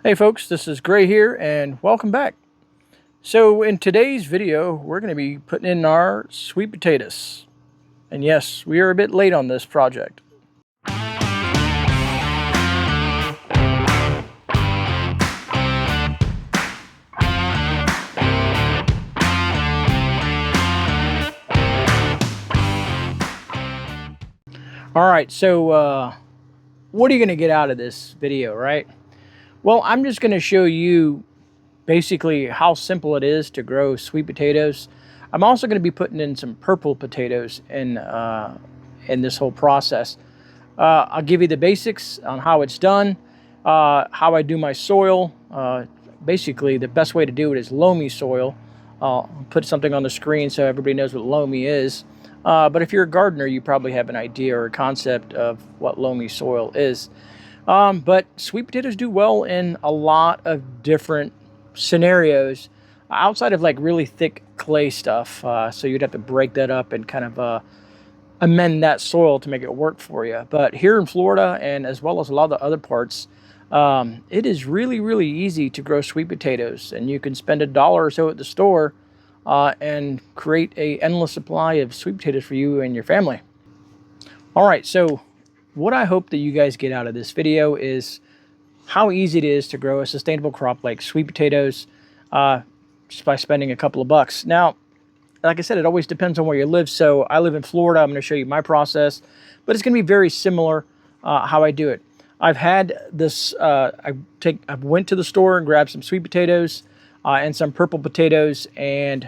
Hey folks, this is Gray here and welcome back. So in today's video, we're going to be putting in our sweet potatoes. And yes, we are a bit late on this project. Alright, so what are you going to get out of this video, right? Well, I'm just going to show you basically how simple it is to grow sweet potatoes. I'm also going to be putting in some purple potatoes in this whole process. I'll give you the basics on how it's done, how I do my soil. Basically, the best way to do it is loamy soil. I'll put something on the screen so everybody knows what loamy is. But if you're a gardener, you probably have an idea or a concept of what loamy soil is. But sweet potatoes do well in a lot of different scenarios outside of like really thick clay stuff. So you'd have to break that up and kind of amend that soil to make it work for you. But here in Florida, and as well as a lot of the other parts, it is really, really easy to grow sweet potatoes. And you can spend $1 or so at the store and create an endless supply of sweet potatoes for you and your family. All right, so what I hope that you guys get out of this video is how easy it is to grow a sustainable crop like sweet potatoes just by spending a couple of bucks. Now, like I said, it always depends on where you live. So I live in Florida. I'm going to show you my process, but it's going to be very similar how I do it. I've had this, I went to the store and grabbed some sweet potatoes and some purple potatoes and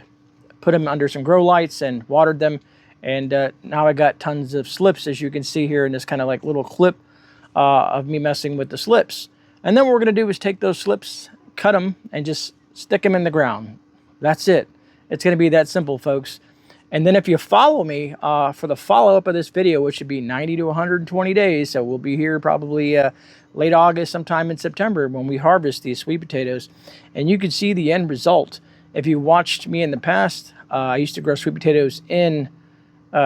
put them under some grow lights and watered them. And now I got tons of slips, as you can see here in this kind of like little clip of me messing with the slips. And then what we're going to do is take those slips, cut them, and just stick them in the ground. That's it. It's going to be that simple, folks. And then if you follow me for the follow-up of this video, which should be 90 to 120 days, so we'll be here probably late August, sometime in September when we harvest these sweet potatoes. And you can see the end result. If you watched me in the past, I used to grow sweet potatoes in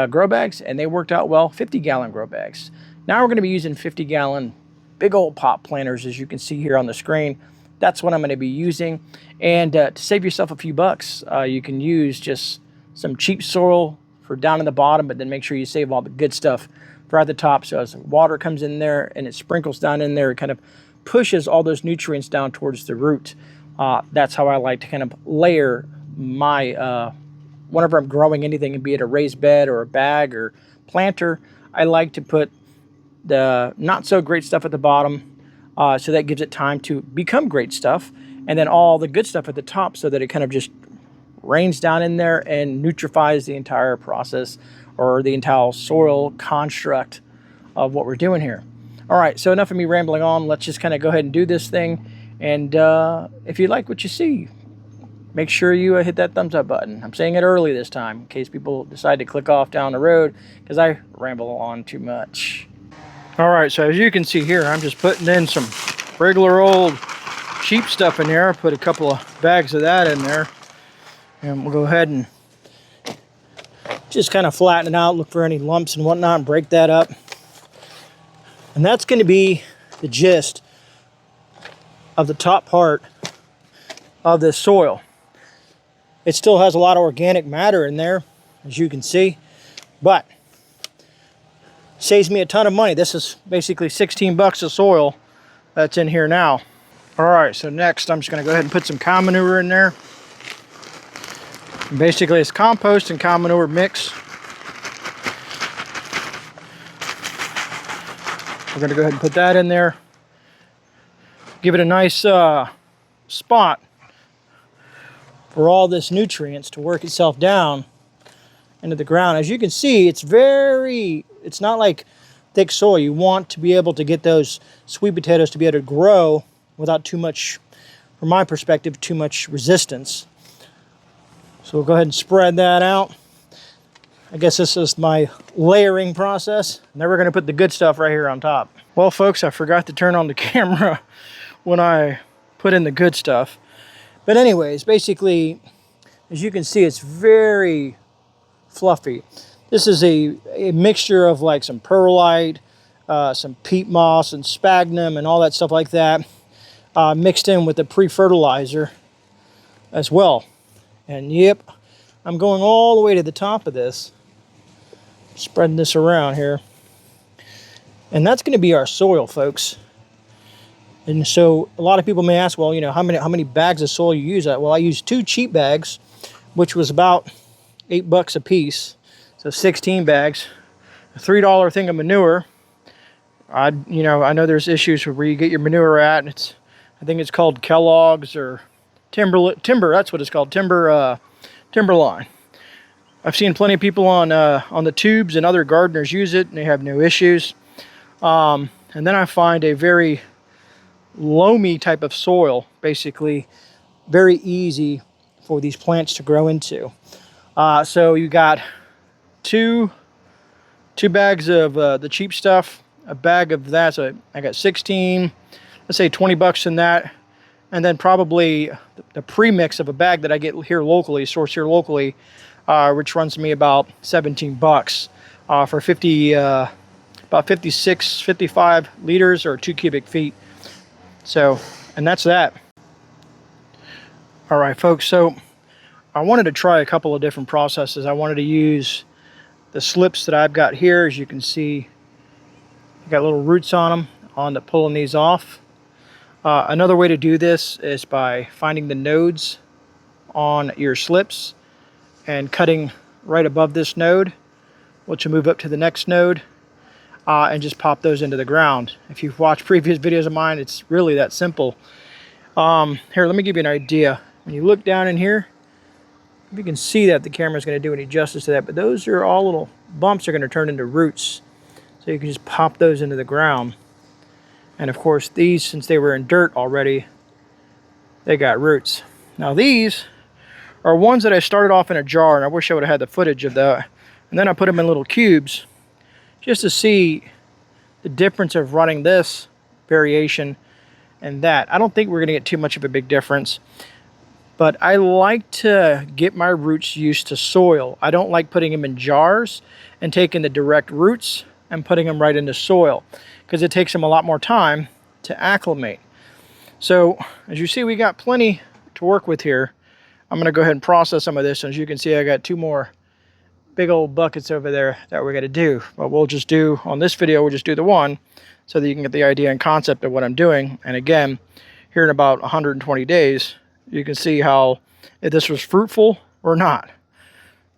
grow bags, and they worked out well, 50-gallon grow bags. Now we're going to be using 50-gallon big old pot planters, as you can see here on the screen. That's what I'm going to be using. And to save yourself a few bucks, you can use just some cheap soil for down in the bottom, but then make sure you save all the good stuff for at the top. So as water comes in there and it sprinkles down in there, it kind of pushes all those nutrients down towards the root. That's how I like to kind of layer my whenever I'm growing anything, be it a raised bed or a bag or planter, I like to put the not so great stuff at the bottom so that gives it time to become great stuff, and then all the good stuff at the top so that it kind of just rains down in there and nutrifies the entire process or the entire soil construct of what we're doing here. All right, so enough of me rambling on. Let's just kind of go ahead and do this thing. And if you like what you see, make sure you hit that thumbs up button. I'm saying it early this time in case people decide to click off down the road because I ramble on too much. All right, so as you can see here, I'm just putting in some regular old cheap stuff in there. I put a couple of bags of that in there. And we'll go ahead and just kind of flatten it out, look for any lumps and whatnot, and break that up. And that's going to be the gist of the top part of this soil. It still has a lot of organic matter in there, as you can see, but saves me a ton of money. This is basically 16 bucks of soil that's in here now. All right, so next I'm just going to go ahead and put some cow manure in there. Basically, it's compost and cow manure mix. We're going to go ahead and put that in there. Give it a nice spot for all this nutrients to work itself down into the ground. As you can see, it's not like thick soil. You want to be able to get those sweet potatoes to be able to grow without too much, from my perspective, too much resistance. So we'll go ahead and spread that out. I guess this is my layering process. And then we're going to put the good stuff right here on top. Well, folks, I forgot to turn on the camera when I put in the good stuff. But anyways, basically, as you can see, it's very fluffy. This is a mixture of like some perlite, some peat moss and sphagnum and all that stuff like that. mixed in with the pre-fertilizer as well. And yep, I'm going all the way to the top of this, spreading this around here. And that's going to be our soil, folks. And so a lot of people may ask, well, you know, how many bags of soil you use? Well, I used 2 cheap bags, which was about $8 a piece. So 16 bags, a $3 thing of manure. I know there's issues where you get your manure at, and I think it's called Kellogg's or Timber. That's what it's called, Timberline. I've seen plenty of people on the tubes, and other gardeners use it, and they have no issues. And then I find a very loamy type of soil, basically very easy for these plants to grow into. So you got two bags of the cheap stuff, a bag of that, so I got 16, let's say $20 in that, and then probably the premix of a bag that I get here locally, sourced here locally, which runs me about $17 for about 55 liters or 2 cubic feet. So, and that's that. All right, folks, so I wanted to try a couple of different processes. I wanted to use the slips that I've got here. As you can see, got little roots on them, on to pulling these off. Another way to do this is by finding the nodes on your slips and cutting right above this node, which will move up to the next node, and just pop those into the ground. If you've watched previous videos of mine, it's really that simple. Here, let me give you an idea. When you look down in here, if you can see that, the camera's going to do any justice to that, but those are all little bumps are going to turn into roots. So you can just pop those into the ground. And of course, these, since they were in dirt already, they got roots. Now these are ones that I started off in a jar, and I wish I would have had the footage of that. And then I put them in little cubes just to see the difference of running this variation and that. I don't think we're going to get too much of a big difference, but I like to get my roots used to soil. I don't like putting them in jars and taking the direct roots and putting them right into soil, because it takes them a lot more time to acclimate. So as you see, we got plenty to work with here. I'm going to go ahead and process some of this. And as you can see, I got 2 more big old buckets over there that we're going to do. But we'll just do, on this video, we'll just do the one so that you can get the idea and concept of what I'm doing. And again, here in about 120 days, you can see how, if this was fruitful or not.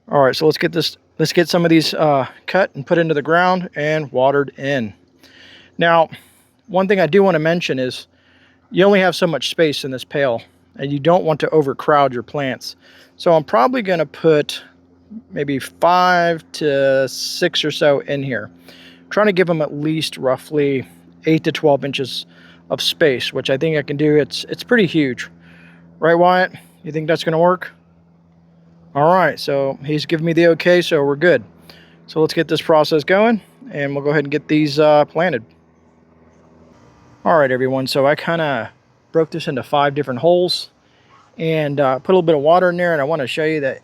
All right, so let's get some of these cut and put into the ground and watered in. Now, one thing I do want to mention is you only have so much space in this pail, and you don't want to overcrowd your plants. So I'm probably going to put maybe 5 to 6 or so in here. I'm trying to give them at least roughly 8 to 12 inches of space, which I think I can do. It's pretty huge. Right, Wyatt? You think that's going to work? All right, so he's giving me the okay, so we're good. So let's get this process going, and we'll go ahead and get these planted. All right, everyone, so I kind of broke this into 5 different holes and put a little bit of water in there, and I want to show you that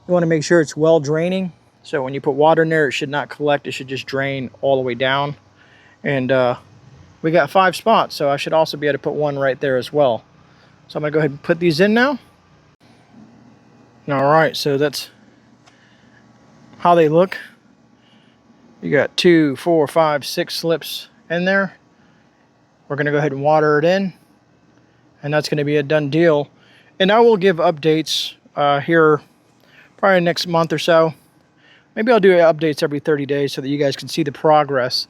you want to make sure it's well draining. So when you put water in there, it should not collect. It should just drain all the way down. And we got 5 spots, so I should also be able to put one right there as well. So I'm going to go ahead and put these in now. All right, so that's how they look. You got 2, 4, 5, 6 slips in there. We're going to go ahead and water it in, and that's going to be a done deal. And I will give updates here probably next month or so. Maybe I'll do updates every 30 days so that you guys can see the progress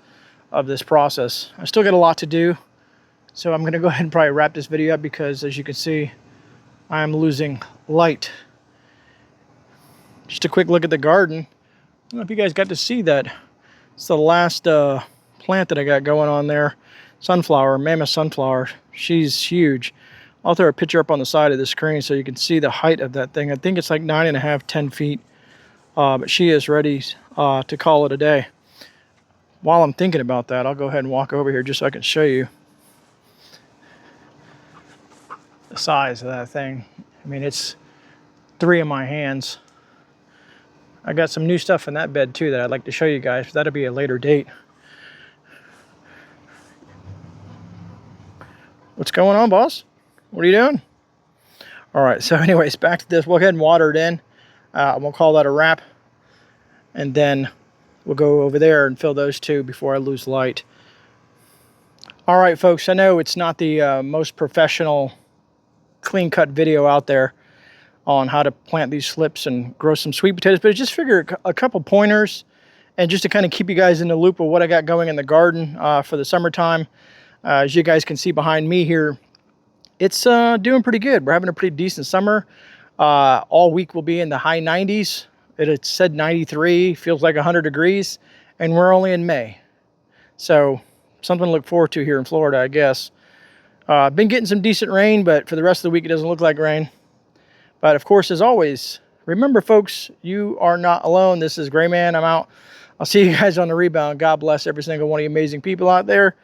of this process. I still got a lot to do, so I'm going to go ahead and probably wrap this video up, because as you can see, I'm losing light. Just a quick look at the garden. I don't know if you guys got to see that. It's the last plant that I got going on there. Sunflower, mammoth sunflower. She's huge. I'll throw a picture up on the side of the screen so you can see the height of that thing. I think it's like 9.5, 10 feet. But she is ready to call it a day. While I'm thinking about that, I'll go ahead and walk over here just so I can show you the size of that thing. I mean, it's 3 in my hands. I got some new stuff in that bed too that I'd like to show you guys, but that'll be a later date. going on, boss? What are you doing? All right, so anyways, back to this. We'll go ahead and water it in. We'll call that a wrap. And then we'll go over there and fill those two before I lose light. All right, folks, I know it's not the most professional clean-cut video out there on how to plant these slips and grow some sweet potatoes, but I just figured a couple pointers, and just to kind of keep you guys in the loop of what I got going in the garden for the summertime. As you guys can see behind me here, it's doing pretty good. We're having a pretty decent summer. All week we'll be in the high 90s. It said 93, feels like 100 degrees, and we're only in May. So something to look forward to here in Florida, I guess. Been getting some decent rain, but for the rest of the week it doesn't look like rain. But of course, as always, remember folks, you are not alone. This is GreyMan. I'm out. I'll see you guys on the rebound. God bless every single one of you amazing people out there.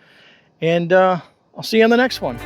And I'll see you on the next one.